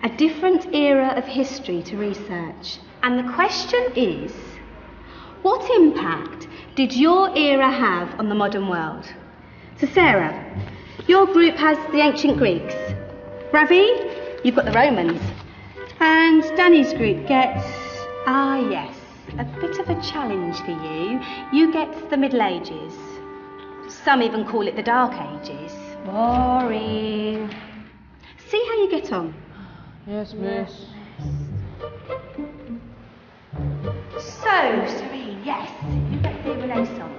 a different era of history to research. And the question is, what impact did your era have on the modern world? So Sarah, your group has the ancient Greeks. Ravi, you've got the Romans. And Danny's group gets, yes, a bit of a challenge for you. You get the Middle Ages. Some even call it the Dark Ages. Boring. See how you get on. Yes, miss. So, Serene, yes, you get the Renaissance.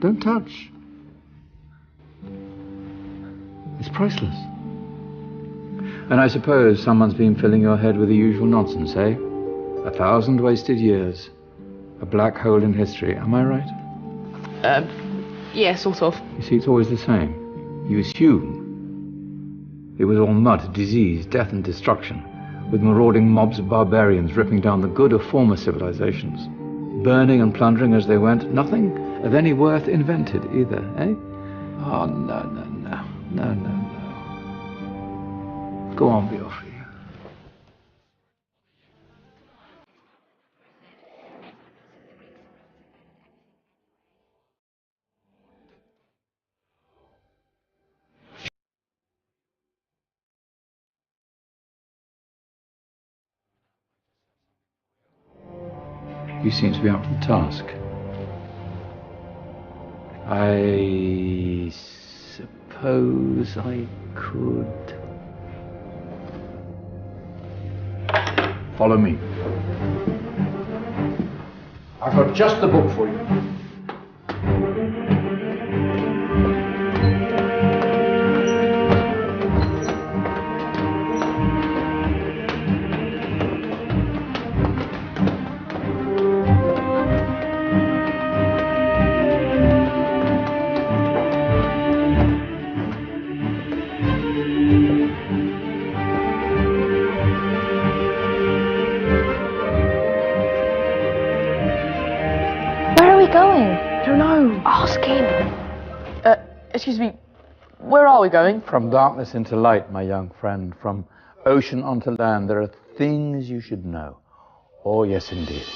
Don't touch. It's priceless. And I suppose someone's been filling your head with the usual nonsense, eh? 1,000 wasted years. A black hole in history, am I right? Yeah, sort of. You see, it's always the same. You assume it was all mud, disease, death and destruction, with marauding mobs of barbarians ripping down the good of former civilizations, burning and plundering as they went. Nothing of any worth invented either, eh? Oh, no. Go on, be off with you. You seem to be up to the task. I suppose I could... Follow me. I've got just the book for you. Excuse me, where are we going? From darkness into light, my young friend. From ocean onto land. There are things you should know. Oh, yes, indeed.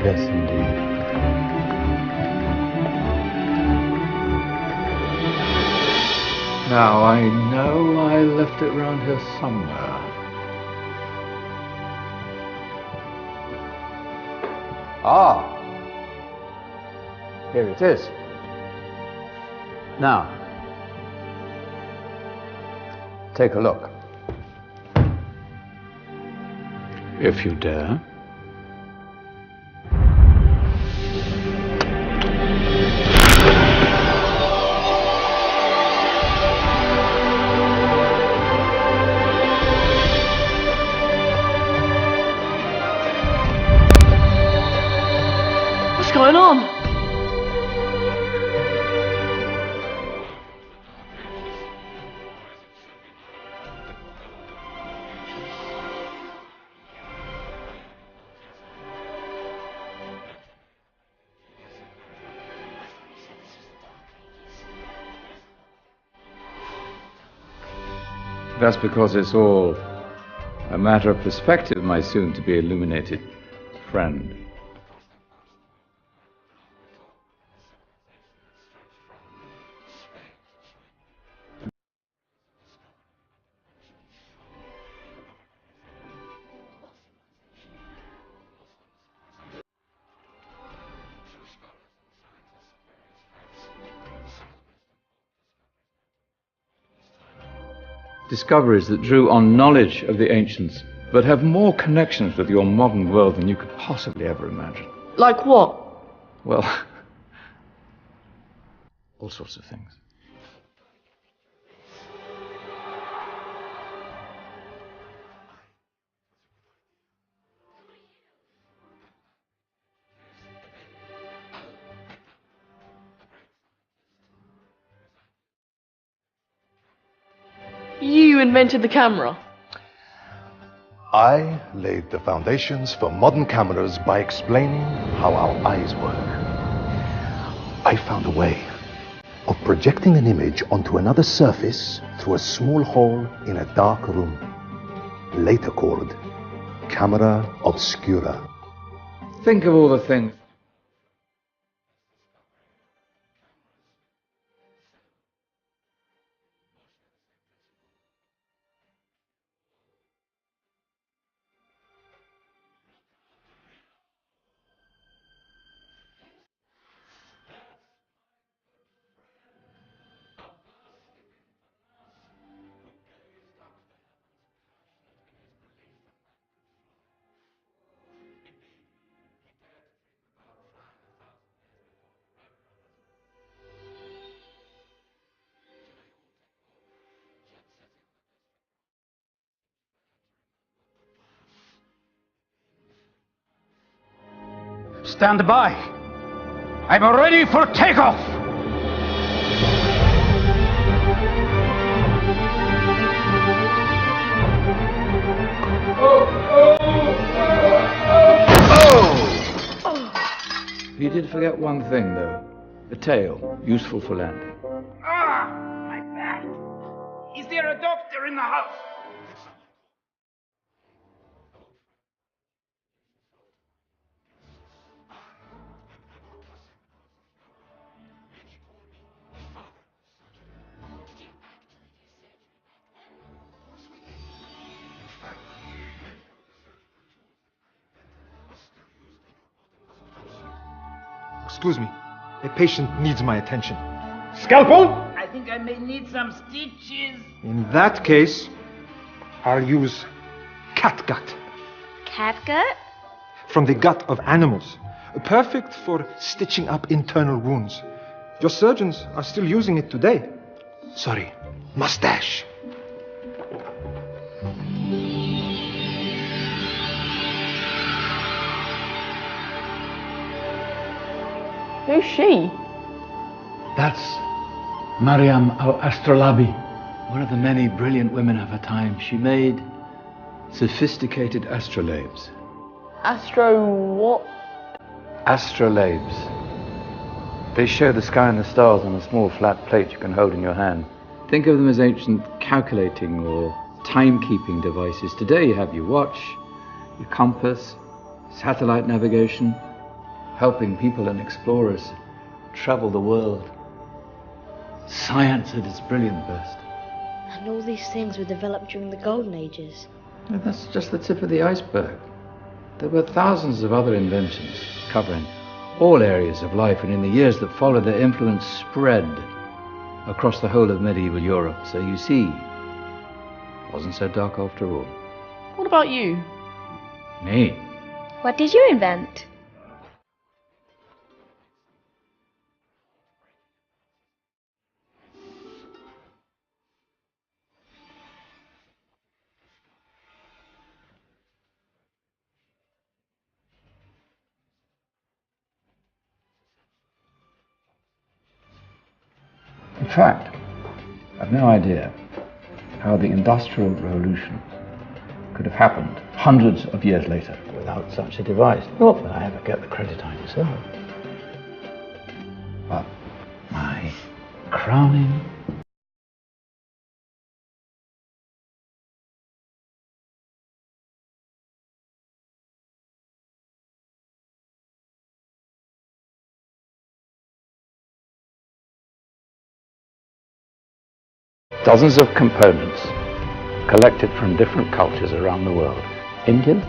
Yes, indeed. Now, I know I left it round here somewhere. Ah! Here it is. Now, take a look. If you dare. What's going on? That's because it's all a matter of perspective, my soon-to-be illuminated friend. Discoveries that drew on knowledge of the ancients, but have more connections with your modern world than you could possibly ever imagine. Like what? Well, all sorts of things. You invented the camera. I laid the foundations for modern cameras by explaining how our eyes work. I found a way of projecting an image onto another surface through a small hole in a dark room, later called camera obscura. Think of all the things. Stand by. I'm ready for takeoff. You did forget one thing, though. A tail, useful for landing. Ah, my back. Is there a doctor in the house? Excuse me, a patient needs my attention. Scalpel? I think I may need some stitches. In that case, I'll use catgut. Catgut? From the gut of animals. Perfect for stitching up internal wounds. Your surgeons are still using it today. Sorry, mustache. Who's she? That's Mariam al-Astrolabi, one of the many brilliant women of her time. She made sophisticated astrolabes. Astro what? Astrolabes. They show the sky and the stars on a small flat plate you can hold in your hand. Think of them as ancient calculating or timekeeping devices. Today you have your watch, your compass, satellite navigation, helping people and explorers travel the world. Science at its brilliant best. And all these things were developed during the Golden Ages. And that's just the tip of the iceberg. There were thousands of other inventions covering all areas of life, and in the years that followed, their influence spread across the whole of medieval Europe. So you see, it wasn't so dark after all. What about you? Me? What did you invent? In fact, I've no idea how the Industrial Revolution could have happened hundreds of years later without such a device. Not that I ever get the credit I deserve. But my crowning dozens of components collected from different cultures around the world. Indian,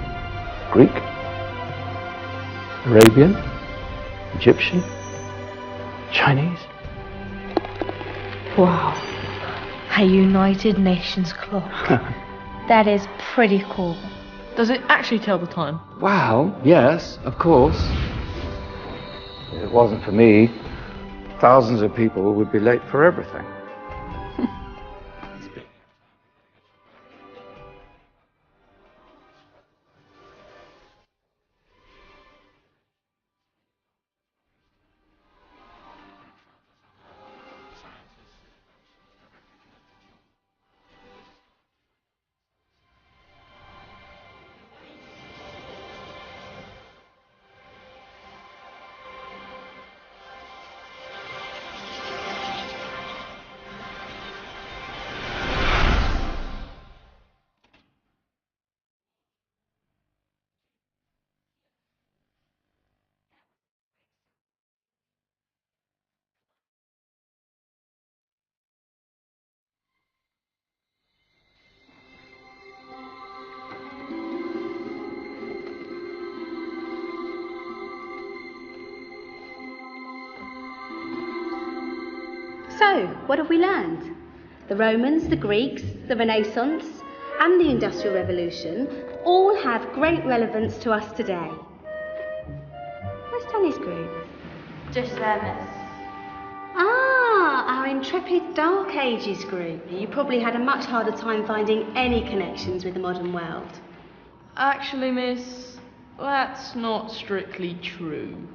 Greek, Arabian, Egyptian, Chinese. Wow. A United Nations clock. That is pretty cool. Does it actually tell the time? Wow, yes, of course. If it wasn't for me, thousands of people would be late for everything. So, what have we learned? The Romans, the Greeks, the Renaissance, and the Industrial Revolution all have great relevance to us today. Where's Danny's group? Just there, miss. Ah, our intrepid Dark Ages group. You probably had a much harder time finding any connections with the modern world. Actually, miss, that's not strictly true.